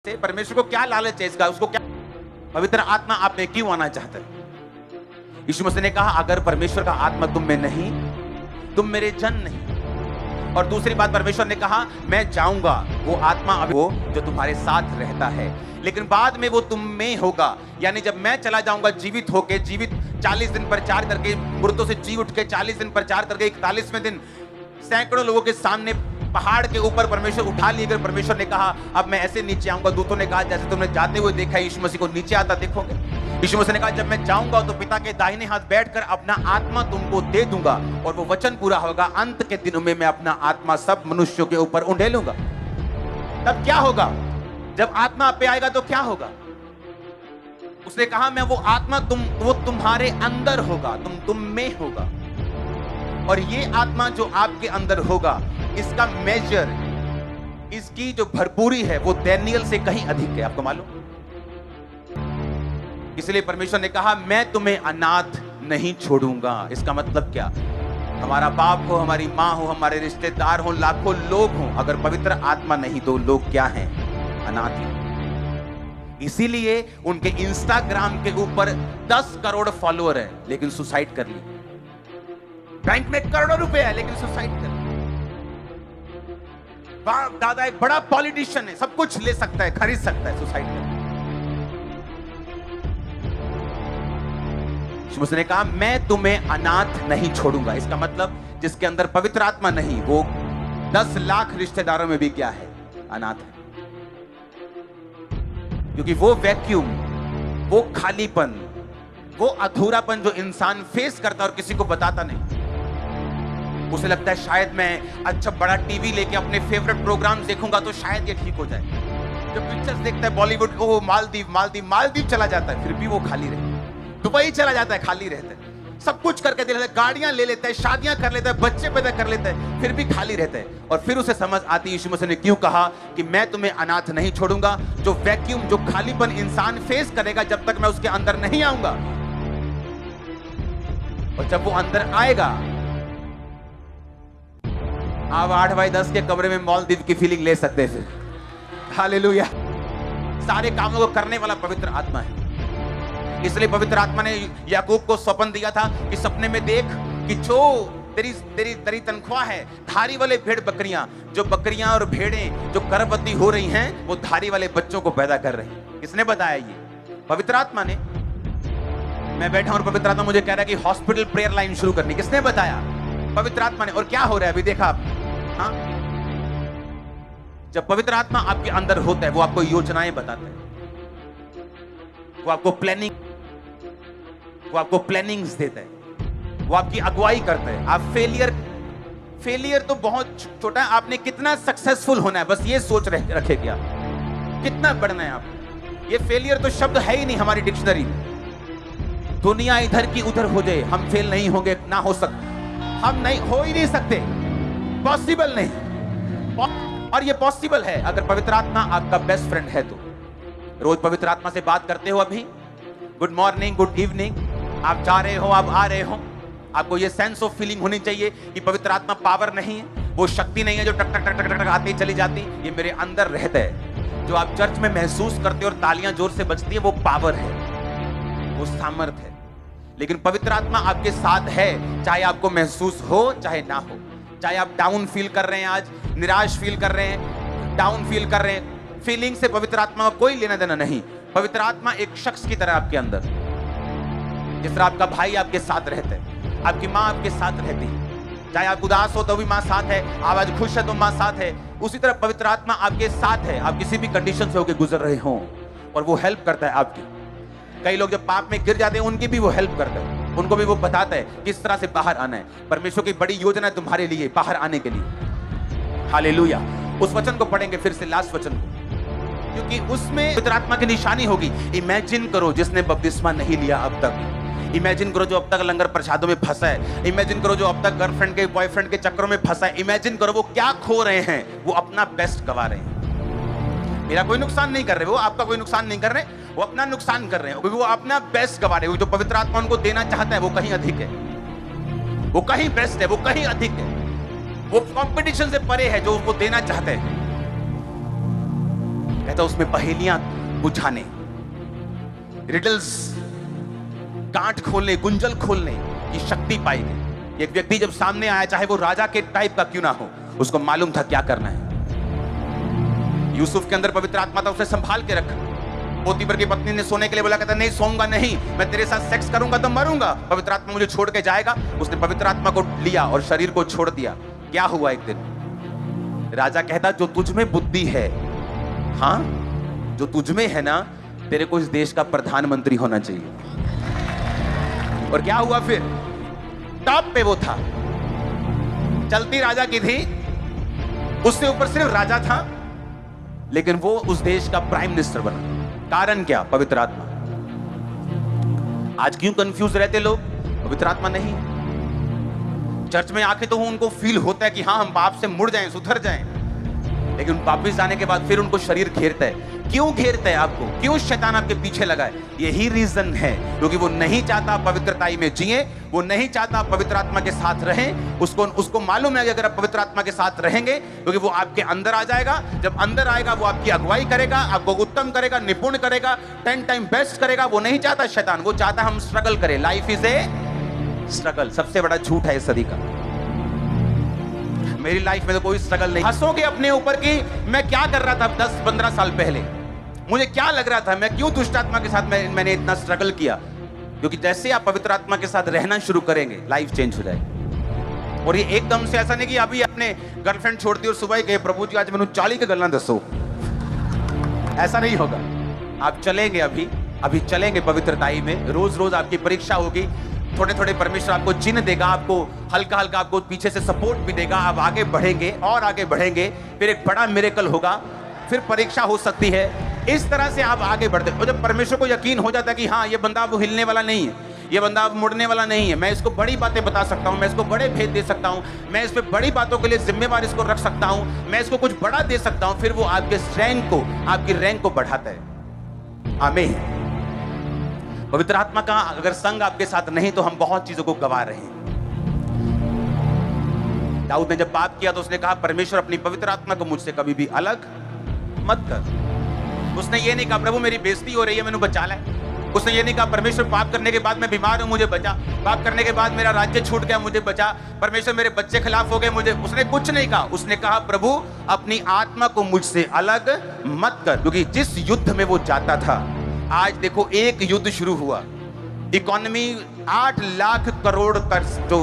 से परमेश्वर को क्या लालच है इसका, उसको क्या पवित्र आत्मा आप में क्यों आना चाहता है? यीशु मसीह ने कहा अगर परमेश्वर का आत्मा तुम में नहीं, तुम मेरे जन नहीं। और दूसरी बात परमेश्वर ने कहा मैं जाऊंगा, वो आत्मा अभी वो जो तुम्हारे साथ रहता है, लेकिन बाद में वो तुम में होगा। यानी जब मैं चला जाऊंगा जीवित होके, जीवित 40 दिन प्रचार करके, मुर्दों से जी उठ के 40 दिन प्रचार करके 41वें दिन सैकड़ों लोगों के सामने पहाड़ के ऊपर परमेश्वर उठा लिए गए। परमेश्वर ने कहा अब मैं ऐसे नीचे आऊंगा। दूतों ने कहा जैसे तुमने जाते हुए देखा यीशु मसीह को नीचे आता देखोगे। यीशु मसीह ने कहा जब मैं जाऊंगा तो पिता के दाहिने हाथ बैठकर अपना आत्मा तुमको दे दूंगा, और वो वचन पूरा होगा, अंत के दिनों में मैं अपना आत्मा सब मनुष्यों के ऊपर उंडेलूंगा। तब क्या होगा? जब आत्मा आप पे आएगा तो क्या होगा? उसने कहा मैं वो आत्मा वो तुम्हारे अंदर होगा, तुम में होगा। और ये आत्मा जो आपके अंदर होगा, इसका मेजर, इसकी जो भरपूरी है वो दानियेल से कहीं अधिक है। आपको मालूम? इसलिए परमेश्वर ने कहा मैं तुम्हें अनाथ नहीं छोड़ूंगा। इसका मतलब क्या? हमारा बाप हो, हमारी माँ हो, हमारे रिश्तेदार हो, लाखों लोग हो, अगर पवित्र आत्मा नहीं तो लोग क्या हैं? अनाथ हैं। इसीलिए उनके इंस्टाग्राम के ऊपर 10 करोड़ फॉलोअर है, लेकिन सुसाइड कर ली। बैंक में करोड़ों रुपए है, लेकिन सुसाइड कर ली। दादा एक बड़ा पॉलिटिशियन है, सब कुछ ले सकता है, खरीद सकता है, सुसाइड कर ली। उसने कहा मैं तुम्हें अनाथ नहीं छोड़ूंगा। इसका मतलब जिसके अंदर पवित्र आत्मा नहीं, वो 10 लाख रिश्तेदारों में भी क्या है? अनाथ है। क्योंकि वो वैक्यूम, वो खालीपन, वो अधूरापन जो इंसान फेस करता और किसी को बताता नहीं, उसे लगता है शायद मैं अच्छा बड़ा टीवी लेके अपने फेवरेट प्रोग्राम देखूंगा तो शायद ये ठीक हो जाए। जब पिक्चर्स देखता है बॉलीवुड, ओ मालदीव चला जाता है, फिर भी वो खाली रहता है। दुबई चला जाता है, खाली रहता है। सब कुछ करके दे लेता है, गाड़ियां ले लेता है, शादियां कर लेता है, बच्चे पैदा कर लेता है, फिर भी खाली रहता है। और फिर उसे समझ आती है यीशु मसीह ने क्यों कहा कि मैं तुम्हें अनाथ नहीं छोड़ूंगा। जो वैक्यूम, जो खालीपन इंसान फेस करेगा जब तक मैं उसके अंदर नहीं आऊंगा, और जब वो अंदर आएगा, आप 8x10 के कमरे में मालदीव की फीलिंग ले सकते हैं। फिर हालेलुया। सारे कामों को करने वाला पवित्र आत्मा है। इसलिए पवित्र आत्मा ने याकूब को स्वप्न दिया था कि सपने में देख कि जो तेरी तनख्वाह है, धारी वाले भेड़ बकरियां, जो बकरियां और भेड़ें जो गर्भवती हो रही हैं, वो धारी वाले बच्चों को पैदा कर रही हैं। किसने बताया? ये पवित्र आत्मा ने। मैं बैठा और पवित्र आत्मा मुझे कह रहा है कि हॉस्पिटल प्रेयर लाइन शुरू करनी। किसने बताया? पवित्र आत्मा ने। और क्या हो रहा है अभी देखा आप? हाँ, जब पवित्र आत्मा आपके अंदर होता है, वो आपको योजनाएं बताता है, वो आपको प्लानिंग्स देता है, वो आपकी अगुवाई करता है। आप फेलियर तो बहुत छोटा है, आपने कितना सक्सेसफुल होना है बस ये सोच रखे क्या, कितना बढ़ना है आप। ये फेलियर तो शब्द है ही नहीं हमारी डिक्शनरी में। दुनिया इधर की उधर हो जाए, हम फेल नहीं होंगे, ना हो सकते, हम नहीं हो ही नहीं सकते, पॉसिबल नहीं। और ये पॉसिबल है अगर पवित्र आत्मा आपका बेस्ट फ्रेंड है तो। रोज पवित्र आत्मा से बात करते हो। अभी गुड मॉर्निंग, गुड इवनिंग, आप जा रहे हो, आप आ रहे हो, आपको ये सेंस ऑफ फीलिंग होनी चाहिए कि पवित्र आत्मा पावर नहीं है, वो शक्ति नहीं है जो टक टक टक टक टक आती चली जाती। ये मेरे अंदर रहता है। जो आप चर्च में महसूस करते हो और तालियां जोर से बजती है, वो पावर है, वो सामर्थ है। लेकिन पवित्र आत्मा आपके साथ है, चाहे आपको महसूस हो चाहे ना हो। चाहे आप डाउन फील कर रहे हैं, आज निराश फील कर रहे हैं, डाउन फील कर रहे हैं, फीलिंग से पवित्र आत्मा का कोई लेना देना नहीं। पवित्र आत्मा एक शख्स की तरह आपके अंदर, जिस तरह आपका भाई आपके साथ रहता है, आपकी माँ आपके साथ रहती है, चाहे आप उदास हो तो भी माँ साथ है, आप आज खुश है तो माँ साथ है, उसी तरह पवित्र आत्मा आपके साथ है। आप किसी भी कंडीशन से होकर गुजर रहे हो और वो हेल्प करता है आपकी। कई लोग जब पाप में गिर जाते हैं, उनकी भी वो हेल्प करता है, उनको भी वो बताता है किस तरह से बाहर आना है। परमेश्वर की बड़ी योजना है तुम्हारे लिए बाहर आने के लिए। हालेलुया। उस वचन को पढ़ेंगे फिर से, लास्ट वचन को, क्योंकि उसमें पवित्र आत्मा की निशानी होगी। इमेजिन करो जिसने बपतिस्मा नहीं लिया अब तक, इमेजिन करो जो अब तक लंगर प्रसादों में फंसा है, इमेजिन करो जो अब तक गर्लफ्रेंड के बॉयफ्रेंड के चक्करों में फंसा है, इमेजिन करो वो क्या खो रहे हैं, वो अपना बेस्ट गवा रहे हैं। मेरा कोई नुकसान नहीं कर रहे, वो आपका कोई नुकसान नहीं कर रहे, वो अपना नुकसान कर रहे हैं, क्योंकि वो अपना बेस्ट गवा रहे हैं। जो पवित्र आत्मा उनको देना चाहता है वो कहीं अधिक है, वो कहीं बेस्ट है, वो कहीं अधिक है, वो कंपटीशन से परे है जो उसको देना चाहते हैं। कहता उसमें पहेलियां बुझाने, रिडल्स, गांठ खोलने, गुंजल खोलने की शक्ति पाई गई। एक व्यक्ति जब सामने आया, चाहे वो राजा के टाइप का क्यों ना हो, उसको मालूम था क्या करना है। यूसुफ के अंदर पवित्र आत्मा था, उसे संभाल के रखा। पोतीफर की पत्नी ने सोने के लिए बोला, कहता नहीं सोऊंगा नहीं, मैं तेरे साथ सेक्स करूंगा तो मरूंगा, पवित्र आत्मा मुझे छोड़ के जाएगा। उसने पवित्र आत्मा को लिया और शरीर को छोड़ दिया। क्या हुआ एक दिन, राजा कहता जो तुझ में बुद्धि है, हाँ जो तुझ में है ना, तेरे को इस देश का प्रधानमंत्री होना चाहिए। और क्या हुआ फिर, टॉप पे वो था, चलती राजा की थी, उससे ऊपर सिर्फ राजा था, लेकिन वो उस देश का प्राइम मिनिस्टर बना। कारण क्या, पवित्र आत्मा। आज क्यों कंफ्यूज रहते लोग, पवित्र आत्मा नहीं। चर्च में आके तो उनको फील होता है कि हाँ हम पाप से मुड़ जाएं, सुधर जाएं, लेकिन वापस जाने के बाद फिर उनको शरीर घेरता है। क्यों घेरता है आपको, क्यों शैतान आपके पीछे लगा है? यही रीजन है, क्योंकि वो नहीं चाहता पवित्रताई में जिए, वो नहीं चाहता पवित्र आत्मा के साथ रहें। उसको मालूम है कि अगर आप पवित्र आत्मा के साथ रहेंगे, क्योंकि वो आपके अंदर आ जाएगा, जब अंदर आएगा वो आपकी अगुवाई करेगा, आपको उत्तम करेगा, निपुण करेगा, 10 टाइम बेस्ट करेगा। वो नहीं चाहता शैतान, वो चाहता हम स्ट्रगल करें। Life is a struggle. सबसे बड़ा झूठ है इस सदी का। मेरी लाइफ में तो कोई स्ट्रगल नहीं। हंसोगे अपने ऊपर कि मैं क्या कर रहा था 10-15 साल पहले, मुझे क्या लग रहा था, मैं क्यों दुष्ट आत्मा के साथ मैंने इतना स्ट्रगल किया। क्योंकि जैसे आप पवित्र आत्मा के साथ रहना शुरू करेंगे, लाइफ चेंज हो जाएगी। और ये एकदम से ऐसा नहीं कि अभी अपने गर्लफ्रेंड छोड़ दी और सुबह ही कहे प्रभु जी आज मैंने 40 के गल्ला दसो, ऐसा नहीं होगा। आप चलेंगे, अभी चलेंगे पवित्रताई में। रोज रोज आपकी परीक्षा होगी, थोड़े थोड़े परमेश्वर आपको चिन्ह देगा, आपको हल्का हल्का आपको पीछे से सपोर्ट भी देगा। आप आगे बढ़ेंगे और आगे बढ़ेंगे, फिर एक बड़ा मिरेकल होगा, फिर परीक्षा हो सकती है। इस तरह से आप आगे बढ़ते। और जब परमेश्वर को यकीन हो जाता है कि हाँ ये बंदा अब हिलने वाला नहीं है, ये बंदा अब मुड़ने वाला नहीं है, मैं इसको बड़ी बातें बता सकता हूँ, मैं इसको बड़े भेद दे सकता हूँ, मैं इस पे बड़ी बातों के लिए जिम्मेवार इसको रख सकता हूँ, मैं इसको कुछ बड़ा दे सकता हूँ, फिर वो आपके रैंक को, आपकी रैंक को बढ़ाता है। आमीन। पवित्र आत्मा का अगर संग आपके साथ नहीं तो हम बहुत चीजों को गवा रहे हैं। दाऊद ने जब पाप किया तो उसने कहा परमेश्वर अपनी पवित्र आत्मा को मुझसे कभी भी अलग मत कर। उसने ये नहीं कहा प्रभु मेरी बेइज्जती हो रही है मैंने बचा ले। उसने ये नहीं कहा परमेश्वर पाप करने के बाद मैं बीमार हूं मुझे बचा, पाप करने के बाद मेरा राज्य छूट गया मुझे बचा, परमेश्वर मेरे बच्चे खिलाफ हो गए मुझे। उसने कुछ नहीं कहा। उसने कहा प्रभु अपनी आत्मा को मुझसे अलग मत कर। क्योंकि जिस युद्ध में वो जाता था, आज देखो एक युद्ध शुरू हुआ, इकोनॉमी 8 लाख करोड़ का जो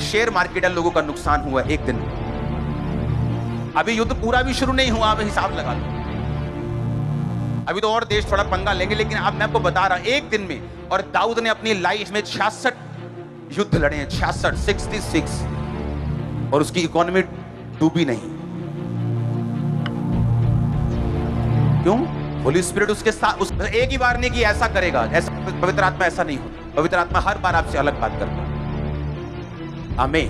शेयर मार्केट है लोगों का नुकसान हुआ एक दिन में। अभी युद्ध पूरा भी शुरू नहीं हुआ, अब हिसाब लगा लो। अभी तो और देश थोड़ा पंगा लेंगे, लेकिन अब मैं आपको बता रहा एक दिन में। और दाऊद ने अपनी लाइफ में 66 युद्ध लड़े हैं, 66 और उसकी इकोनॉमी डूबी नहीं। क्यों? होली स्पिरिट उसके साथ एक ही बार नहीं कि ऐसा करेगा, ऐसा पवित्र आत्मा ऐसा नहीं हो। पवित्र आत्मा हर बार आपसे अलग बात करता है। आमीन।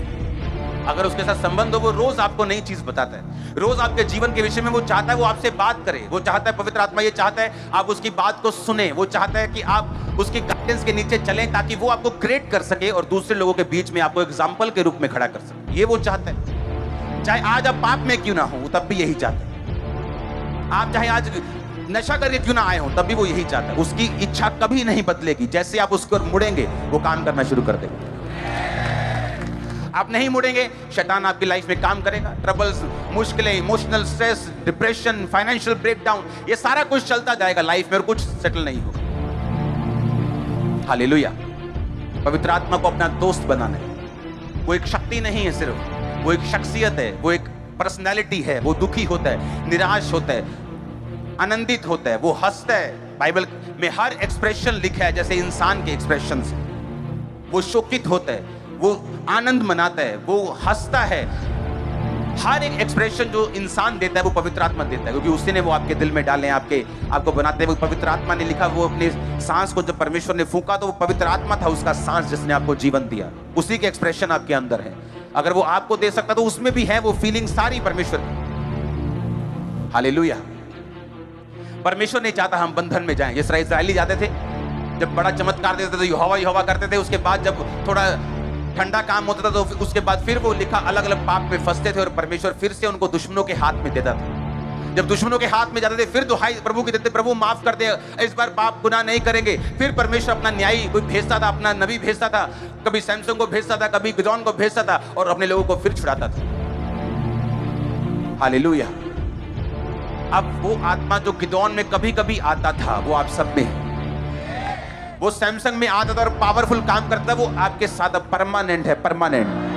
अगर उसके साथ संबंध हो, वो रोज आपको नई चीज बताता है, रोज आपके जीवन के विषय में वो चाहता है वो आपसे बात करे। वो चाहता है, पवित्र आत्मा ये चाहता है आप उसकी बात को सुने। वो चाहता है कि आप उसकी गाइडेंस के नीचे चलें ताकि वो आपको क्रिएट कर सके और दूसरे लोगों के बीच में आपको एग्जाम्पल के रूप में खड़ा कर सके। ये वो चाहता है। चाहे आज आप पाप में क्यों ना हो, तब भी यही चाहता है। आप चाहे आज नशा करके क्यों ना आए हो, तब भी वो यही चाहता है। उसकी इच्छा कभी नहीं बदलेगी। जैसे आप उसको मुड़ेंगे वो काम करना शुरू कर देगा। आप नहीं मुड़ेंगे, शैतान आपकी लाइफ में काम करेगा। ट्रबल्स, मुश्किलें, emotional stress, depression, financial breakdown, ये सारा कुछ चलता जाएगा लाइफ में और कुछ सेटल नहीं होगा। हालेलुया। पवित्र आत्मा को अपना दोस्त बनाना है। वो एक शक्ति नहीं है सिर्फ, वो एक शख्सियत है, वो एक पर्सनैलिटी है। वो दुखी होता है, निराश होता है, आनंदित होता है, वो हंसता है। बाइबल में हर एक्सप्रेशन लिखा है जैसे इंसान के एक्सप्रेशन से। वो शोकित होता है, वो आनंद मनाता है, वो हंसता है। हर एक एक्सप्रेशन जो इंसान देता है वो पवित्र आत्मा देता है, क्योंकि उसी ने वो आपके दिल में डाले, आपको बनाते हैं। वो पवित्र आत्मा ने लिखा, वो अपने सांस को जब परमेश्वर ने फूंका तो वो पवित्र आत्मा था उसका सांस जिसने आपको जीवन दिया। उसी के एक्सप्रेशन आपके अंदर है। अगर वो आपको दे सकता तो उसमें भी है वो फीलिंग सारी परमेश्वर की। हालेलुया। परमेश्वर नहीं चाहता हम बंधन में जाएं। जिस तरह इस्राएली जाते थे, जब बड़ा चमत्कार देते थे यहोवा यहोवा करते थे, उसके बाद जब थोड़ा ठंडा काम होता था तो उसके बाद फिर वो लिखा अलग अलग पाप में फंसते थे और परमेश्वर फिर से उनको दुश्मनों के हाथ में देता था। जब दुश्मनों के हाथ में जाते थे फिर दुहाई प्रभु की देते, प्रभु माफ कर दे, इस बार पाप गुनाह नहीं करेंगे। फिर परमेश्वर अपना न्यायी कोई भेजता था, अपना नबी भेजता था, कभी सैमसन को भेजता था, कभी गिदोन को भेजता था और अपने लोगों को फिर छुड़ाता था। हालेलुया। अब वो आत्मा जो गिदोन में कभी कभी आता था वो आप सब में है। वो सैमसंग में आता था और पावरफुल काम करता, वो आपके साथ अब परमानेंट है, परमानेंट।